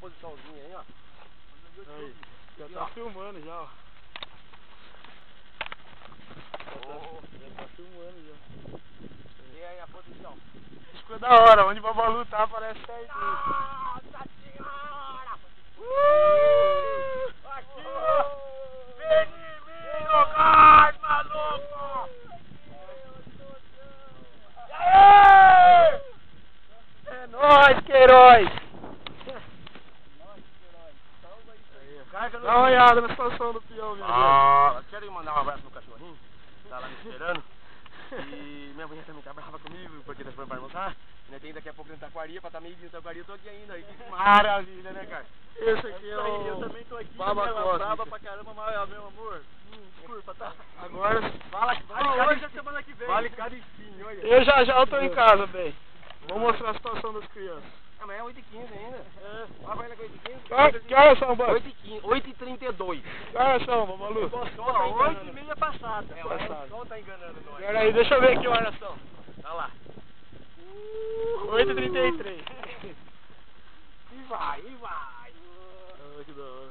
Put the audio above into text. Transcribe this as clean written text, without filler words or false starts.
posiçãozinha aí, ó. Aí, já tá filmando já, ó. Já tá filmando já. E aí a posição? Ficou da hora, onde o Babalu tá parece certinho. Nossa senhora! Aqui! Menino gás, maluco! E aí? É nóis, Queiroz! Dá uma olhada na situação do peão, minha gente. Quero mandar um abraço pro cachorrinho, tá lá me esperando. E minha mulher também tá brava comigo, porque nós fomos para almoçar. Ainda tem daqui a pouco dentro da aquaria, pra tá meio dentro da aquaria, eu tô aqui ainda. E que maravilha, né, cara? Esse aqui é o Eu também tô aqui, Baba ela Cósmica. brava pra caramba, mas meu amor, desculpa, tá? Agora, Vale cada semana que vem. Vale cada espinho, olha. eu já tô em casa, bem. Vou mostrar a situação das crianças. Amanhã é 8h15 ainda. É. Olha pra ela com 8h15. Que horas são, Baba? 8h15, 8h32. Que horas são, Babalu? O sol tá enganando. 8h30 passada. O sol tá enganando nós. Pera aí, deixa eu ver que horas são. Olha lá. 8h33. E vai, e vai. Ah, que da hora.